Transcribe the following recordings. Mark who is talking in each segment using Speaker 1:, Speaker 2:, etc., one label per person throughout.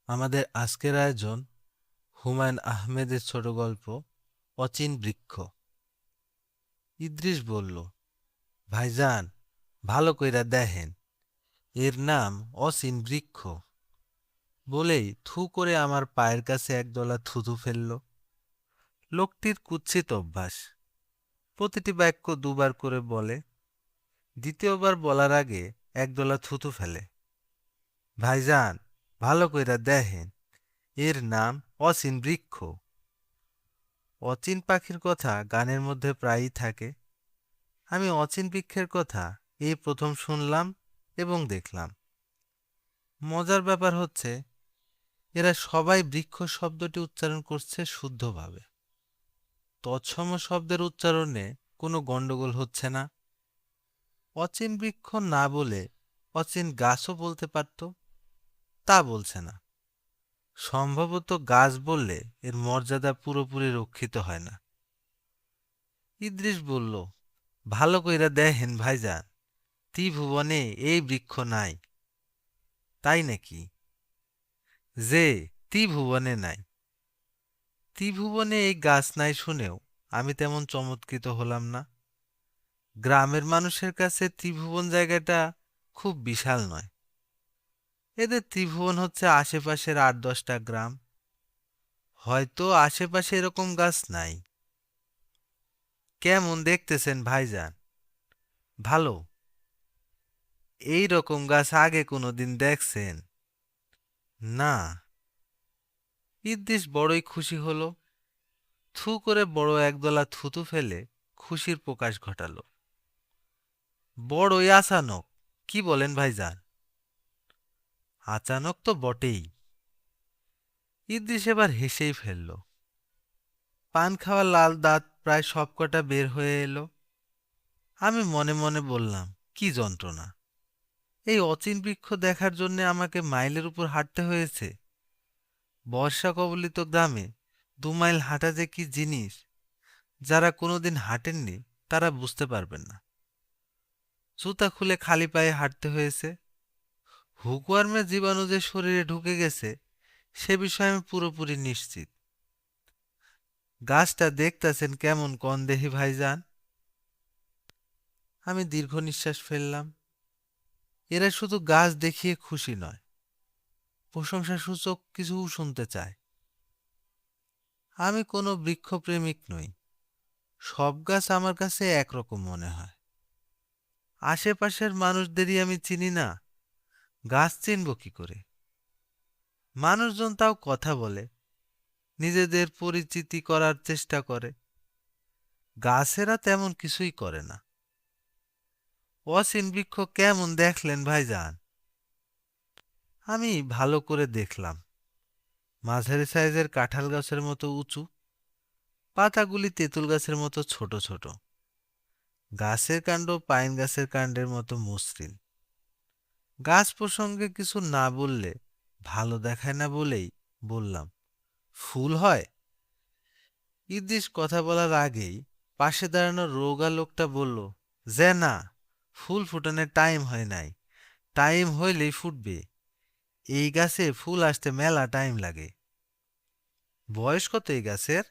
Speaker 1: আমাদের আজকের আয়োজন হুমায়ুন আহমেদের ছোট গল্প অচিন বৃক্ষ। ইদ্রিস বলল, ভাইজান, ভালো কইরা দেখেন, এর নাম অচিন বৃক্ষ। বলেই থু করে আমার পায়ের কাছে একদলা থুথু ফেলল। লোকটির কুৎসিত অভ্যাস, প্রতিটি বাক্য দুবার করে বলে, দ্বিতীয়বার বলার আগে একদলা থুথু ফেলে। ভাইজান, ভালো কইরা দেখেন, এর নাম অচিন বৃক্ষ। অচিন পাখির কথা গানের মধ্যে প্রায়ই থাকে। আমি অচিন বৃক্ষের কথা এই প্রথম শুনলাম এবং দেখলাম। মজার ব্যাপার হচ্ছে, এরা সবাই বৃক্ষ শব্দটি উচ্চারণ করছে শুদ্ধভাবে। তৎসম শব্দের উচ্চারণে কোনো গন্ডগোল হচ্ছে না। অচিন বৃক্ষ না বলে অচিন গাছও বলতে পারত, তা বলছে না। সম্ভবত গাছ বললে এর মর্যাদা পুরোপুরি রক্ষিত হয় না। ইদ্রিস বলল, ভালো কইরা দেখেন ভাইজান, ত্রিভুবনে এই বৃক্ষ নাই। তাই নাকি? যে ত্রিভুবনে নাই। ত্রিভুবনে এই গাছ নাই শুনেও আমি তেমন চমৎকৃত হলাম না। গ্রামের মানুষের কাছে ত্রিভুবন জায়গাটা খুব বিশাল নয়। এদের ত্রিভুবন হচ্ছে আশেপাশের ৮-১০টা গ্রাম। হয়তো আশেপাশে এরকম গাছ নাই। কেমন দেখতেছেন ভাইজান? ভালো। এই রকম গাছ আগে কোনোদিন দেখছেন? না। ইদ্রিস বড়ই খুশি হলো। থু করে বড় একদলা থুতু ফেলে খুশির প্রকাশ ঘটালো। বড়ই আচানক, কি বলেন ভাইজান? আচানক তো বটেই। ইদ্রিস এবার হেসেই ফেলল। পান খাওয়া লাল দাঁত প্রায় সবকটা বের হয়ে এলো। আমি মনে মনে বললাম, কি যন্ত্রণা! এই অচিন বৃক্ষ দেখার জন্যে আমাকে মাইলের উপর হাঁটতে হয়েছে। বর্ষা কবলিত গ্রামে ২ মাইল হাঁটা যে কি জিনিস, যারা কোনোদিন হাঁটেননি তারা বুঝতে পারবেন না। জুতা খুলে খালি পায়ে হাঁটতে হয়েছে। হুকওয়ার্মের জীবাণু যে শরীরে ঢুকে গেছে সে বিষয়ে আমি পুরোপুরি নিশ্চিত। গাছটা দেখতাছেন কেমন কন দেহি ভাইজান? আমি দীর্ঘ নিঃশ্বাস ফেললাম। এরা শুধু গাছ দেখিয়ে খুশি নয়, প্রশংসাসূচক কিছু শুনতে চায়। আমি কোনো বৃক্ষপ্রেমিক নই। সব গাছ আমার কাছে একরকম মনে হয়। আশেপাশের মানুষদেরই আমি চিনি না, গাছ চিনব কি করে? মানুষজন তাও কথা বলে, নিজেদের পরিচিতি করার চেষ্টা করে। গাছেরা তেমন কিছুই করে না। অচিন বৃক্ষ কেমন দেখলেন ভাইজান? আমি ভালো করে দেখলাম। মাঝারি সাইজের কাঁঠাল গাছের মতো উঁচু, পাতাগুলি তেঁতুল গাছের মতো ছোট ছোট। গাছের কাণ্ড পাইন গাছের কাণ্ডের মতো মসৃণ। গাছ প্রসঙ্গে কিছু না বললে ভালো দেখায় না বলেই বললাম, ফুল হয়? ইদ্রিস কথা বলার আগেই পাশে দাঁড়ানো রোগা লোকটা বলল, যে না, ফুল ফুটানোর টাইম হয় নাই। টাইম হইলেই ফুটবে। এই গাছে ফুল আসতে মেলা টাইম লাগে। বয়স কত এই গাছের?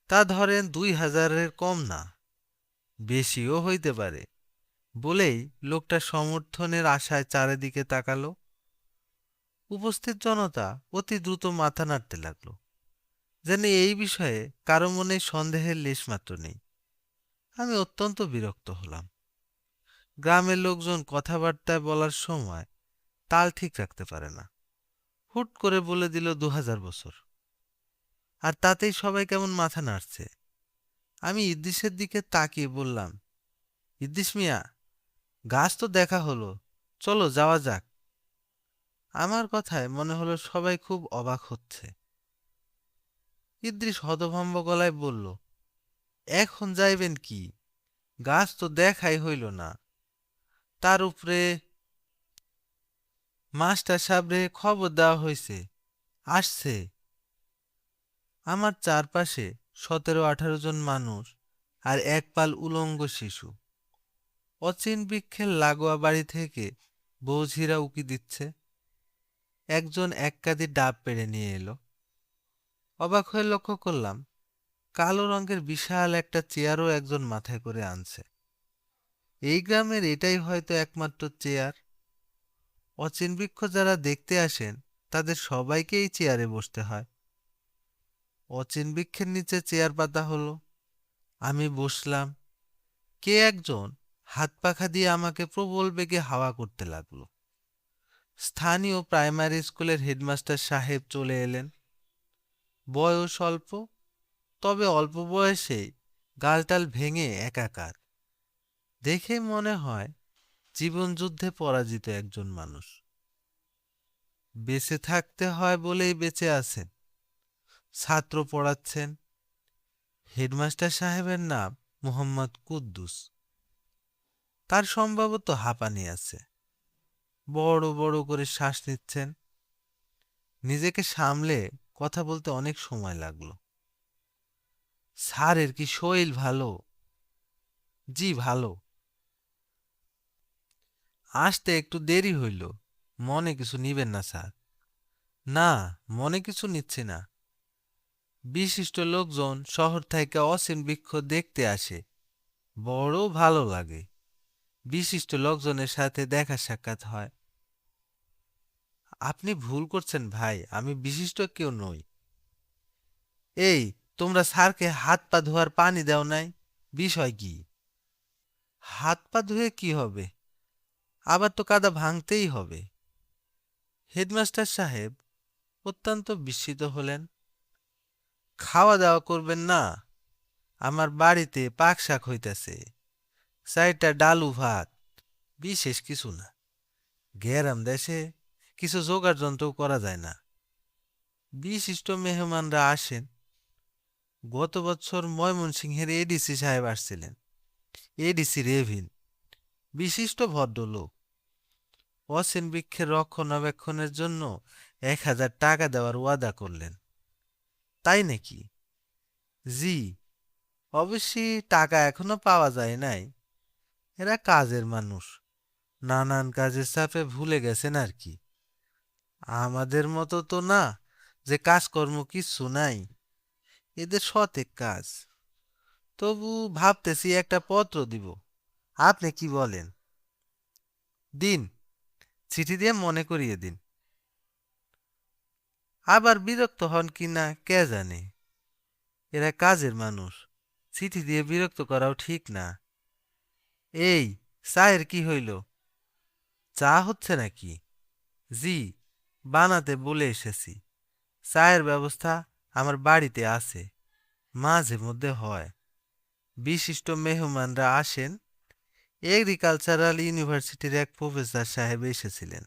Speaker 1: তা ধরেন ২০০০-এর কম না, বেশিও হইতে পারে। বলেই লোকটা সমর্থনের আশায় চারিদিকে তাকালো। উপস্থিত জনতা অতি দ্রুত মাথা নাড়তে লাগলো, যেন এই বিষয়ে কারো মনে সন্দেহের লেশমাত্র নেই। আমি অত্যন্ত বিরক্ত হলাম। গ্রামের লোকজন কথাবার্তায় বলার সময় তাল ঠিক রাখতে পারে না। হুট করে বলে দিল ২০০০ বছর, আর তাতেই সবাই কেমন মাথা নাড়ছে। আমি ইদ্রিসের দিকে তাকিয়ে বললাম, ইদ্রিস মিয়া, গাছ তো দেখা হলো, চলো যাওয়া যাক। আমার কথায় মনে হলো সবাই খুব অবাক হচ্ছে। ইদ্রিস হতভম্ব গলায় বলল, এখন যাইবেন কি? গাছ তো দেখাই হইল না। তার উপরে মাস্টার সাহেবরে খবর দেওয়া হয়েছে, আসছে। আমার চারপাশে ১৭-১৮ জন মানুষ আর এক পাল উলঙ্গ শিশু। অচিন বৃক্ষের লাগোয়া বাড়ি থেকে বৌঝিরা উকি দিচ্ছে। একজন এক কাঁধি ডাব পেড়ে নিয়ে এলো। অবাক হয়ে লক্ষ্য করলাম কালো রঙের বিশাল একটা চেয়ারও একজন মাথায় করে আনছে। এই গ্রামের এটাই হয়তো একমাত্র চেয়ার। অচিন বৃক্ষ যারা দেখতে আসেন তাদের সবাইকে এই চেয়ারে বসতে হয়। অচিন বৃক্ষের নিচে চেয়ার পাতা হলো, আমি বসলাম। কে একজন হাত পাখা দিয়ে আমাকে প্রবল বেগে হাওয়া করতে লাগলো। স্থানীয় প্রাইমারি স্কুলের হেডমাস্টার সাহেব চলে এলেন। বয়স অল্প, তবে অল্প বয়সেই গালটাল ভেঙে একাকার। দেখে মনে হয় জীবন যুদ্ধে পরাজিত একজন মানুষ। বেঁচে থাকতে হয় বলেই বেঁচে আছেন, ছাত্র পড়াচ্ছেন। হেডমাস্টার সাহেবের নাম মোহাম্মদ কুদ্দুস। তার সম্ভবত হাঁপানি আছে। বড় বড় করে শ্বাস নিচ্ছেন। নিজেকে সামলে কথা বলতে অনেক সময় লাগলো। স্যারের কি শরীর ভালো? জি ভালো। আসতে একটু দেরি হইল, মনে কিছু নিবেন না স্যার। না, মনে কিছু নিচ্ছি না। বিশিষ্ট লোকজন শহর থেকে অসীম বৃক্ষ দেখতে আসে, বড় ভালো লাগে। বিশিষ্ট লোকজনের সাথে দেখা সাক্ষাৎ হয়। আপনি ভুল করছেন ভাই, আমি বিশিষ্ট কেউ নই। এই, তোমরা স্যারকে হাত পা ধোয়ার পানি দাও নাই, বিষয় কি? হাত পা ধুয়ে কি হবে? আবার তো কাদা ভাঙতেই হবে। হেডমাস্টার সাহেব অত্যন্ত বিস্মিত হলেন। খাওয়া দাওয়া করবেন না? আমার বাড়িতে পাক শাক হইতেছে, 4টা ডালু ভাত, বিশেষ কিছু না। গ্রাম দেশে কিছু জোগাড় যন্ত্র করা যায় না। বিশিষ্ট মেহমানরা আসেন। গত বছর ময়মনসিংহের এডিসি সাহেব আসছিলেন, এডিসি রেভিন, বিশিষ্ট ভদ্রলোক। অসীম বৃক্ষের রক্ষণাবেক্ষণের জন্য 1000 টাকা দেওয়ার ওয়াদা করলেন। তাই নাকি? জি, অবশ্যই টাকা এখনো পাওয়া যায় নাই। এরা কাজের মানুষ, নানান কাজের চাপে ভুলে গেছেন আর কি। আমাদের মতো তো না যে কাজকর্ম কিচ্ছু নাই, এদের শতেক কাজ। তবু ভাবতেছি একটা পত্র দিব, আপনি কি বলেন? দিন, চিঠি দিয়ে মনে করিয়ে দিন। আবার বিরক্ত হন কি না কে জানে। এরা কাজের মানুষ, চিঠি দিয়ে বিরক্ত করাও ঠিক না। এই, চায়ের কি হইল? চা হচ্ছে নাকি? জি, বানাতে বলে এসেছি। চায়ের ব্যবস্থা আমার বাড়িতে আছে, মাঝে মধ্যে হয়। বিশিষ্ট মেহমানরা আসেন। এগ্রিকালচারাল ইউনিভার্সিটির এক প্রফেসর সাহেব এসেছিলেন,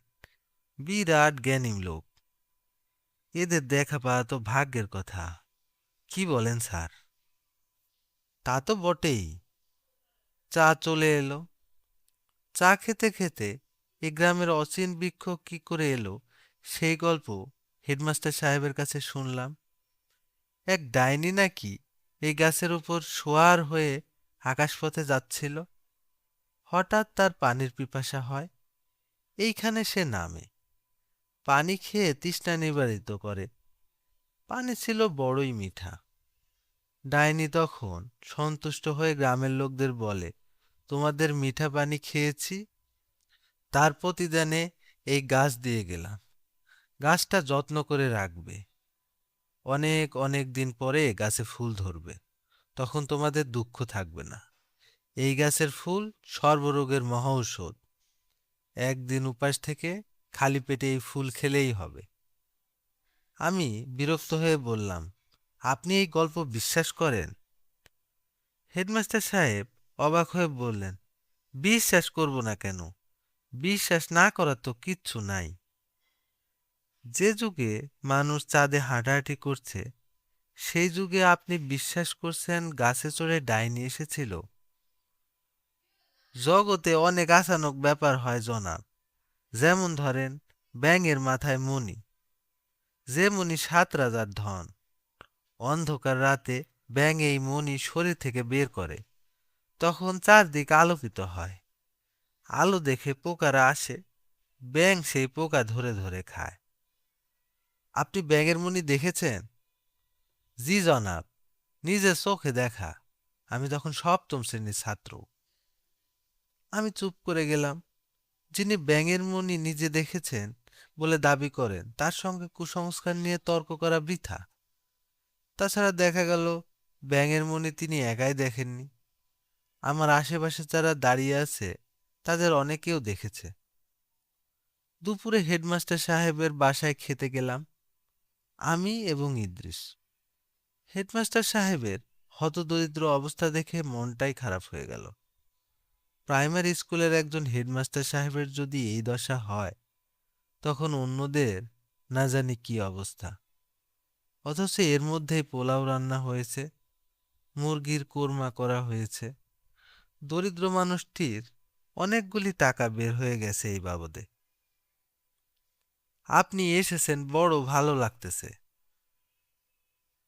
Speaker 1: বিরাট জ্ঞানী লোক। এদের দেখা পাওয়া তো ভাগ্যের কথা। কি বলেন স্যার? তা তো বটেই। চা চলে এলো। চা খেতে খেতে এ গ্রামের অচিন বৃক্ষ কি করে এলো সেই গল্প হেডমাস্টার সাহেবের কাছে শুনলাম। এক ডাইনি নাকি এই গাছের উপর শোয়ার হয়ে আকাশপথে যাচ্ছিল। হঠাৎ তার পানির পিপাসা হয়, এইখানে সে নামে। পানি খেয়ে তৃষ্ণা নিবারিত করে। পানি ছিল বড়ই মিঠা। ডাইনি তখন সন্তুষ্ট হয়ে গ্রামের লোকদের বলে, তোমাদের মিঠা পানি খেয়েছি, তার প্রতিদানে এই গাছ দিয়ে গেলাম। গাছটা যত্ন করে রাখবে। অনেক অনেক দিন পরে গাছে ফুল ধরবে, তখন তোমাদের দুঃখ থাকবে না। এই গাছের ফুল সর্বরোগের মহৌষধ। একদিন উপাস থেকে খালি পেটে এই ফুল খেলেই হবে। আমি বিরক্ত হয়ে বললাম, আপনি এই গল্প বিশ্বাস করেন? হেডমাস্টার সাহেব অবাক হয়ে বললেন, বিশ্বাস করব না কেন? বিশ্বাস না করার তো কিচ্ছু নাই। যে যুগে মানুষ চাঁদে হাঁটাহাঁটি করছে সেই যুগে আপনি বিশ্বাস করছেন গাছে চড়ে ডাইনি এসেছিল? জগতে অনেক আচানক ব্যাপার হয় জনাব। যেমন ধরেন, ব্যাঙের মাথায় মণি, যে মণি 7 রাজার ধন। অন্ধকার রাতে ব্যাঙ এই মণি শরীর থেকে বের করে, তখন চারদিক আলোকিত হয়। আলো দেখে পোকারা আসে, ব্যাঙ সেই পোকা ধরে ধরে খায়। আপনি ব্যাঙের মণি দেখেছেন? জি জনাব, নিজের চোখে দেখা। আমি তখন সপ্তম শ্রেণীর ছাত্র। আমি চুপ করে গেলাম। যিনি ব্যাঙের মণি নিজে দেখেছেন বলে দাবি করেন, তার সঙ্গে কুসংস্কার নিয়ে তর্ক করা বৃথা। তাছাড়া দেখা গেল ব্যাঙের মণি তিনি একাই দেখেননি, আমার আশেপাশে যারা দাঁড়িয়ে আছে তাদের অনেকেও দেখেছে। দুপুরে হেডমাস্টার সাহেবের বাসায় খেতে গেলাম, আমি এবং ইদ্রিস। হেডমাস্টার সাহেবের হতদরিদ্র অবস্থা দেখে মনটাই খারাপ হয়ে গেল। প্রাইমারি স্কুলের একজন হেডমাস্টার সাহেবের যদি এই দশা হয়, তখন অন্যদের না জানি কি অবস্থা। অথচ এর মধ্যেই পোলাও রান্না হয়েছে, মুরগির কোরমা করা হয়েছে। দরিদ্র মানুষটির অনেকগুলি টাকা বের হয়ে গেছে এই বাবদে। আপনি এসেছেন, বড় ভালো লাগতেছে।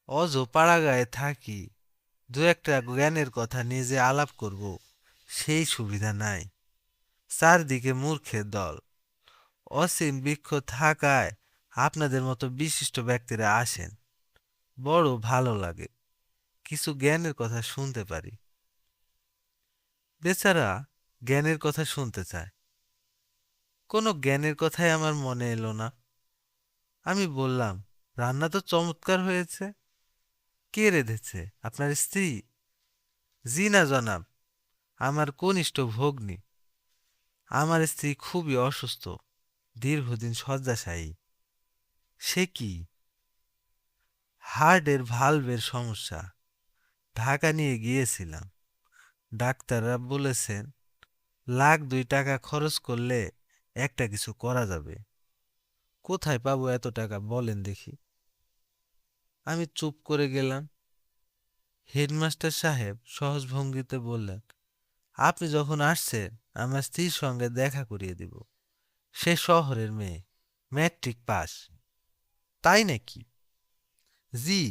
Speaker 1: অজ পাড়াগাঁয়ে থাকি, দু একটা জ্ঞানের কথা নিয়ে যে আলাপ করব সেই সুবিধা নাই। চারদিকে মূর্খের দল। অসীম বৃক্ষ থাকায় আপনাদের মতো বিশিষ্ট ব্যক্তিরা আসেন, বড় ভালো লাগে। কিছু জ্ঞানের কথা শুনতে পারি। বেচারা জ্ঞানের কথা শুনতে চায়, কোনো জ্ঞানের কথাই আমার মনে এলো না। আমি বললাম, রান্না তো চমৎকার হয়েছে। কে রেঁধেছে, আপনার স্ত্রী? জি না জনাব, আমার কনিষ্ঠ ভগ্নী। আমার স্ত্রী খুবই অসুস্থ, দীর্ঘদিন শয্যাশায়ী। সে কি? হার্টের ভালভের সমস্যা। ঢাকা নিয়ে গিয়েছিলাম, ডাক্তাররা বলেছেন লাখ 2 টাকা খরচ করলে একটা কিছু করা যাবে। কোথায় পাবো এত টাকা বলেন দেখি। আমি চুপ করে গেলাম। হেডমাস্টার সাহেব সহজ ভঙ্গিতে বললেন, আপনি যখন আসছেন আমার স্ত্রীর সঙ্গে দেখা করিয়ে দিব। সে শহরের মেয়ে, ম্যাট্রিক পাস। তাই নাকি? জি,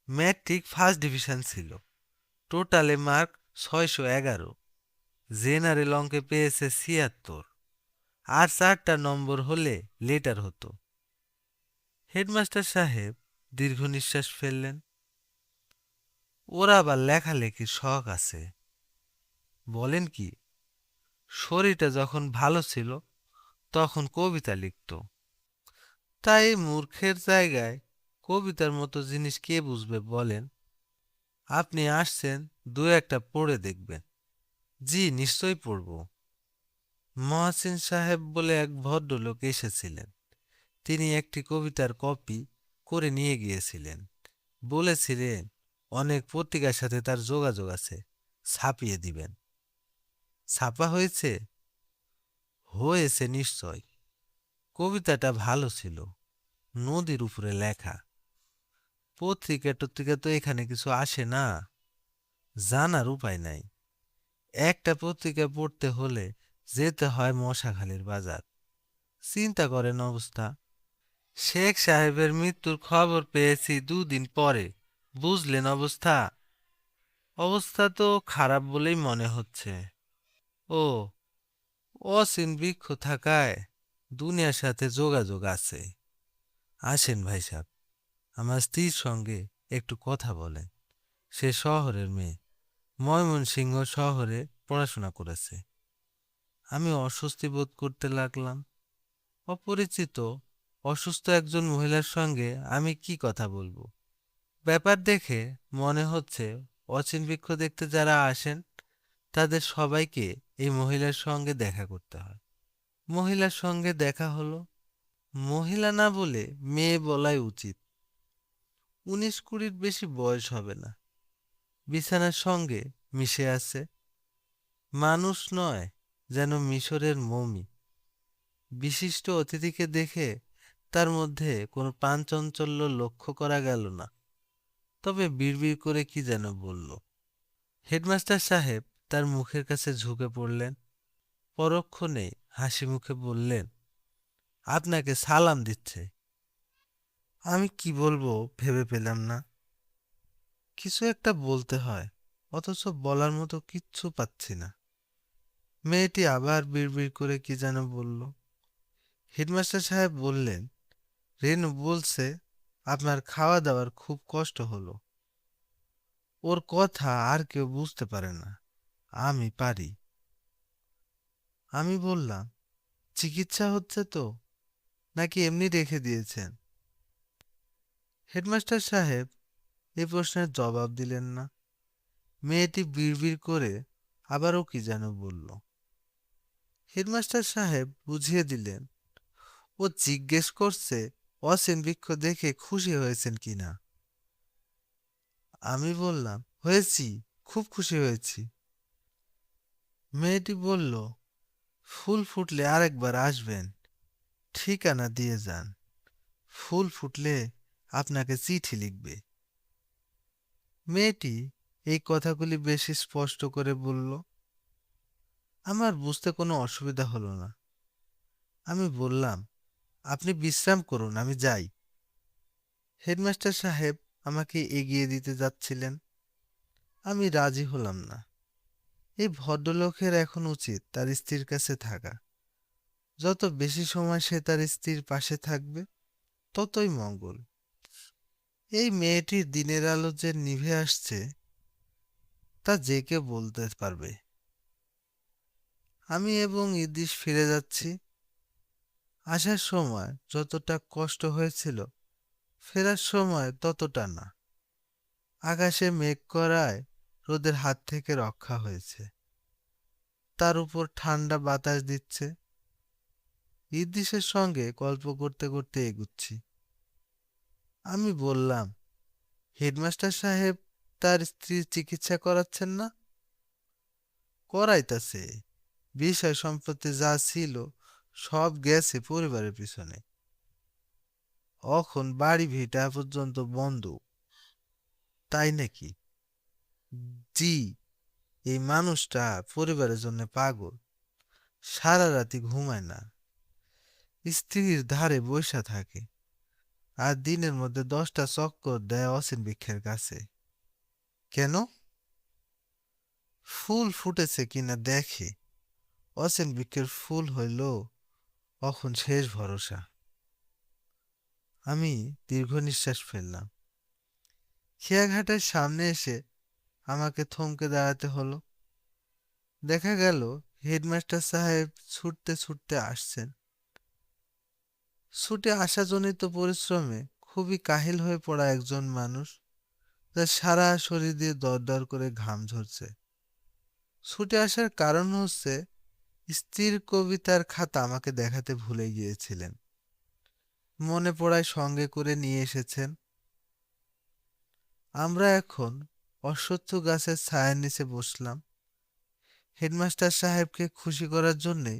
Speaker 1: ম্যাট্রিক ফার্স্ট ডিভিশন ছিল। টোটালে মার্ক 611। জেনারেল অঙ্কে পেয়েছে 76। আর 4টা নম্বর হলে লেটার হতো। হেডমাস্টার সাহেব দীর্ঘ নিঃশ্বাস ফেললেন। ওর আবার লেখালেখির শখ আছে। বলেন কি? শরীরটা যখন ভালো ছিল তখন কবিতা লিখত। তাই মূর্খের জায়গায় কবিতার মতো জিনিস কে বুঝবে বলেন? আপনি আসছেন, দু একটা পড়ে দেখবেন। জি, নিশ্চয়ই পড়ব। মহসিন সাহেব বলে এক ভদ্রলোক এসেছিলেন। তিনি একটি কবিতার কপি করে নিয়ে গিয়েছিলেন। বলেছিলেন অনেক পত্রিকার সাথে তার যোগাযোগ আছে, ছাপিয়ে দিবেন। ছাপা হয়েছে? হয়েছে নিশ্চয়। কবিতাটা ভালো ছিল, নদীর উপরে লেখা। পত্রিকা টত্রিকা তো এখানে কিছু আসে না, জানার উপায় নাই। একটা পত্রিকা পড়তে হলে যেতে হয় মশাখালীর বাজার। চিন্তা করেন অবস্থা। শেখ সাহেবের মৃত্যুর খবর পেয়েছি 2 দিন পরে। বুঝলেন অবস্থা? অবস্থা তো খারাপ বলেই মনে হচ্ছে। ও, অসীম বৃক্ষ থাকায় দুনিয়ার সাথে যোগাযোগ আছে। আসেন ভাই সাহেব, আমার স্ত্রীর সঙ্গে একটু কথা বলেন। সে শহরের মেয়ে, ময়মনসিংহ শহরে পড়াশোনা করেছে। আমি অস্বস্তি বোধ করতে লাগলাম। অপরিচিত অসুস্থ একজন মহিলার সঙ্গে আমি কি কথা বলবো? ব্যাপার দেখে মনে হচ্ছে অচিন বৃক্ষ দেখতে যারা আসেন তাদের সবাইকে এই মহিলার সঙ্গে দেখা করতে হয়। মহিলার সঙ্গে দেখা হলো। মহিলা না বলে মেয়ে বলাই উচিত। 19-20 বেশি বয়স হবে না। বিছানার সঙ্গে মিশে আছে। মানুষ নয়, যেন মিশরের মমি। বিশিষ্ট অতিথিকে দেখে তার মধ্যে কোনো প্রাণচাঞ্চল্য লক্ষ্য করা গেল না, তবে বিড়বিড় করে কি যেন বলল। হেডমাস্টার সাহেব তার মুখের কাছে ঝুঁকে পড়লেন। পরক্ষণে হাসি মুখে বললেন, আপনাকে সালাম দিচ্ছে। আমি কি বলবো ভেবে পেলাম না। কিছু একটা বলতে হয়, অথচ বলার মতো কিচ্ছু পাচ্ছি না। মেয়েটি আবার বিড়বিড় করে কি যেন বলল। হেডমাস্টার সাহেব বললেন, রেনু বলছে আপনার খাওয়া দাওয়ার খুব কষ্ট হলো। ওর কথা আর কেউ বুঝতে পারে না, আমি পারি। আমি বললাম, চিকিৎসা হচ্ছে তো, নাকি এমনি রেখে দিয়েছেন? হেডমাস্টার সাহেব এই প্রশ্নের জবাব দিলেন না। মেয়েটি বিড়বিড় করে আবারও কি যেন বলল। হেডমাস্টার সাহেব বুঝিয়ে দিলেন, ও জিজ্ঞেস করছে অসীম বৃক্ষ দেখে খুশি হয়েছেন কিনা। আমি বললাম, হয়েছি, খুব খুশি হয়েছি। মেয়েটি বলল, ফুল ফুটলে আরেকবার আসবেন, ঠিকানা দিয়ে যান। ফুল ফুটলে আপনাকে চিঠি লিখবে। মেয়েটি এই কথাগুলি বেশি স্পষ্ট করে বলল। আমার বুঝতে কোনো অসুবিধা হলো না। আমি বললাম, আপনি বিশ্রাম করুন, আমি যাই। হেডমাস্টার সাহেব আমাকে এগিয়ে দিতে যাচ্ছিলেন। আমি রাজি হলাম না। এই ভদ্রলোকের এখন উচিত তার স্ত্রীর কাছে থাকা। যত বেশি সময় সে তার স্ত্রীর পাশে থাকবে, ততই মঙ্গল। এই মেয়েটির দিনের আলো যে নিভে আসছে, তা যে কেউ বলতে পারবে। আমি এবং ইদিশ ফিরে যাচ্ছি। আসার সময় যতটা কষ্ট হয়েছিল, ফেরার সময় ততটা না। আকাশে মেঘ করায় রোদের হাত থেকে রক্ষা হয়েছে। তার উপর ঠান্ডা বাতাস দিচ্ছে। ইদ্রিসের সঙ্গে গল্প করতে করতে এগুচ্ছি। আমি বললাম, হেডমাস্টার সাহেব তার স্ত্রীর চিকিৎসা করাচ্ছেন না? করাইতাছে। বিষয় সম্পত্তি যা ছিল সব গেছে পরিবারের পিছনে। এখন বাড়ি ভিটা পর্যন্ত বন্ধ। তাই নাকি? জি। এই মানুষটা পরিবারের জন্য পাগল। সারা রাতি ঘুমায় না, স্ত্রীর ধারে বইসা থাকে, আর দিনের মধ্যে 10টা চক্কর দেয় অসীম বৃক্ষের কাছে। কেন? ফুল ফুটেছে কিনা দেখে। অসীম বৃক্ষের ফুল হইল এখন শেষ ভরসা। আমি দীর্ঘ নিঃশ্বাস ফেললাম। খেয়াঘাটের সামনে এসে আমাকে থমকে দাঁড়াতে হলো। দেখা গেল হেডমাস্টার সাহেব ছুটতে ছুটতে আসছেন। ছুটে আসাজনিত পরিশ্রমে খুবই কাহিল হয়ে পড়া একজন মানুষ, যার সারা শরীর দিয়ে দরদর করে ঘাম ঝরছে। ছুটে আসার কারণ হচ্ছে, স্ত্রীর কবিতার খাতা আমাকে দেখাতে ভুলে গিয়েছিলেন। মনে পড়ায় সঙ্গে করে নিয়ে এসেছেন। আমরা এখন অশ্বত্থ গাছের ছায়ার নিচে বসলাম। হেডমাস্টার সাহেবকে খুশি করার জন্যে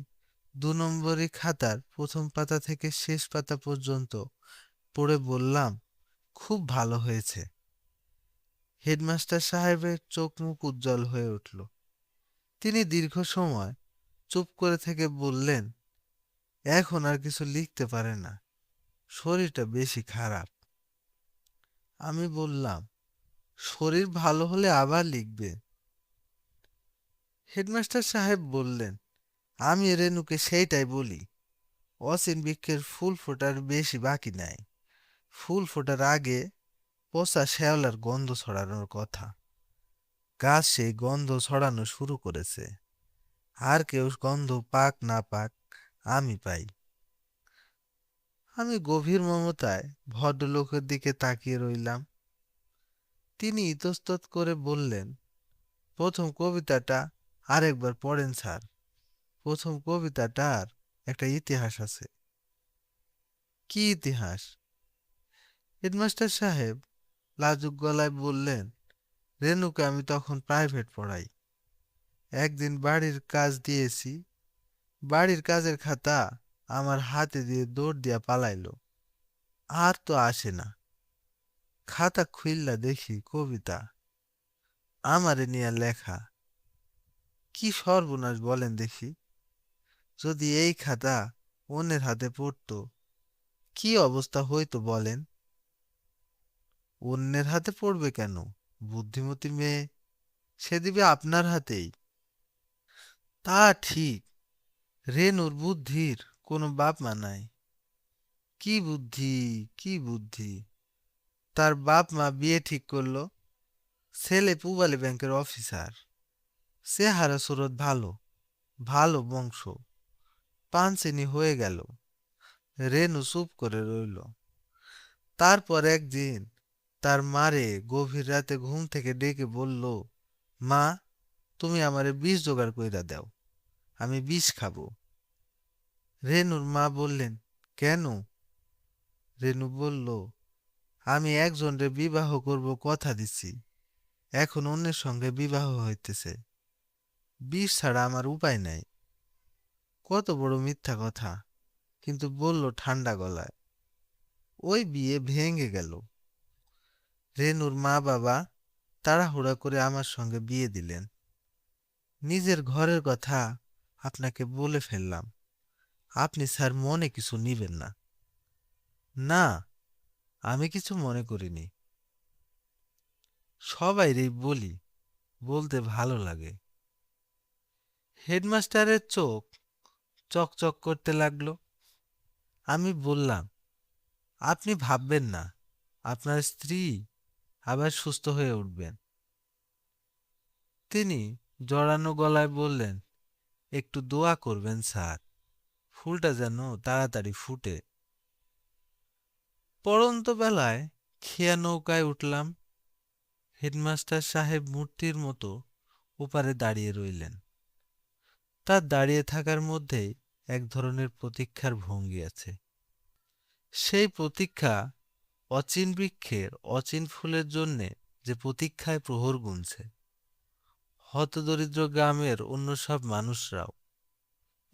Speaker 1: 2 নম্বরই খাতার প্রথম পাতা থেকে শেষ পাতা পর্যন্ত পড়ে বললাম, খুব ভালো হয়েছে। হেডমাস্টার সাহেবের চোখ মুখ উজ্জ্বল হয়ে উঠল। তিনি দীর্ঘ সময় চুপ করে থেকে বললেন, এখন আর কিছু লিখতে পারে না, শরীরটা বেশি খারাপ। আমি বললাম, শরীর ভালো হলে আবার লিখবে। হেডমাস্টার সাহেব বললেন, আমি রেনুকে সেইটাই বলি। অসীম বৃক্ষের ফুল ফোটার বেশি বাকি নাই। ফুল ফোটার আগে পচা শ্যাওলার গন্ধ ছড়ানোর কথা। গাছ সেই গন্ধ ছড়ানো শুরু করেছে। আর কেউ গন্ধ পাক না পাক, আমি পাই। আমি গভীর মমতায় ভদ্রলোকের দিকে তাকিয়ে রইলাম। তিনি ইতস্তত করে বললেন, প্রথম কবিতাটা আরেকবার পড়েন স্যার। প্রথম কবিতাটার একটা ইতিহাস আছে। কি ইতিহাস? হেডমাস্টার সাহেব লাজুক গলায় বললেন, রেনুকে আমি তখন প্রাইভেট পড়াই। একদিন বাড়ির কাজ দিয়েছি, বাড়ির কাজের খাতা আমার হাতে দিয়ে দৌড় দিয়া পালাইলো। আর তো আসে না। খাতা খুইল্লা দেখি কবিতা, আমারে নিয়ে লেখা। কি সর্বনাশ বলেন দেখি! যদি এই খাতা অন্যের হাতে পড়তো, কি অবস্থা হইতো বলেন? অন্যের হাতে পড়বে কেন? বুদ্ধিমতী মেয়ে, সে দিবে আপনার হাতেই। তা ঠিক, রেনুর বুদ্ধির কোনো বাপ মা নাই। কি বুদ্ধি, কি বুদ্ধি! তার বাপ মা বিয়ে ঠিক করলো, ছেলে পুবালি ব্যাংকের অফিসার, চেহারা সুরত ভালো, ভালো বংশ, পাঞ্চেনি হয়ে গেল। রেনু চুপ করে রইল। তারপর একদিন তার মারে গভীর রাতে ঘুম থেকে ডেকে বলল, মা, তুমি আমারে বিষ জোগাড় কইরা দাও, আমি বিষ খাবো। রেনুর মা বললেন, কেন? রেনু বলল, আমি একজনরে বিবাহ করব কথা দিছি, এখন অন্যের সঙ্গে বিবাহ হইতেছে, বিষ ছাড়া আমার উপায় নাই। কত বড় মিথ্যা কথা, কিন্তু বলল ঠান্ডা গলায়। ওই বিয়ে ভেঙে গেল। রেনুর মা বাবা তাড়াহুড়া করে আমার সঙ্গে বিয়ে দিলেন। নিজের ঘরের কথা আপনাকে বলে ফেললাম, আপনি স্যার মনে কিছু নিবেন না। না, আমি কিছু মনে করিনি। সবাইরই বলি, বলতে ভালো লাগে। হেডমাস্টারের চোখ চকচক করতে লাগলো। আমি বললাম, আপনি ভাববেন না, আপনার স্ত্রী আবার সুস্থ হয়ে উঠবেন। তিনি জড়ানো গলায় বললেন, একটু দোয়া করবেন স্যার, ফুলটা যেন তাড়াতাড়ি ফুটে। পড়ন্ত বেলায় খেয়া নৌকায় উঠলাম। হেডমাস্টার সাহেব মূর্তির মতো ওপারে দাঁড়িয়ে রইলেন। তার দাঁড়িয়ে থাকার মধ্যেই এক ধরনের প্রতীক্ষার ভঙ্গি আছে। সেই প্রতীক্ষা অচিন বৃক্ষের অচিন ফুলের জন্যে যে প্রতীক্ষায় প্রহর গুনছে। হতদরিদ্র গ্রামের অন্য সব মানুষরাও।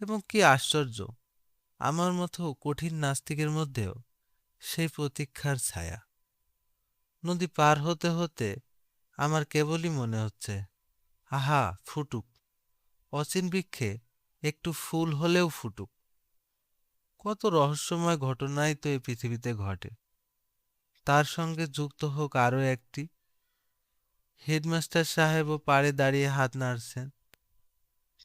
Speaker 1: এবং কি আশ্চর্য, আমার মতো কঠিন নাস্তিকের মধ্যেও সেই প্রতীক্ষার ছায়া। নদী পার হতে হতে আমার কেবলই মনে হচ্ছে, আহা ফুটুক, অচিন বৃক্ষে একটু ফুল হলেও ফুটুক। কত রহস্যময় ঘটনাই তো এই পৃথিবীতে ঘটে। তার সঙ্গে যুক্ত হোক আরও একটি। হেডমাস্টার সাহেবও পাড়ে দাঁড়িয়ে হাত নাড়ছেন।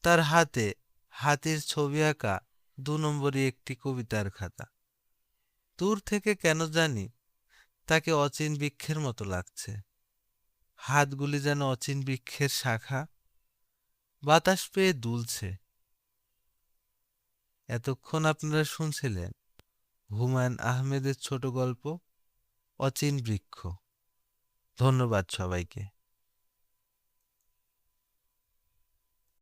Speaker 1: তার হাতে হাতির ছবি আঁকা 2 নম্বরই একটি কবিতার খাতা। দূর থেকে কেন জানি তাকে অচিন বৃক্ষের মতো লাগছে। হাতগুলি যেন অচিন বৃক্ষের শাখা, বাতাস পেয়ে দুলছে। এতক্ষণ আপনারা শুনছিলেন হুমায়ুন আহমেদের ছোট গল্প অচিন বৃক্ষ। ধন্যবাদ সবাইকে।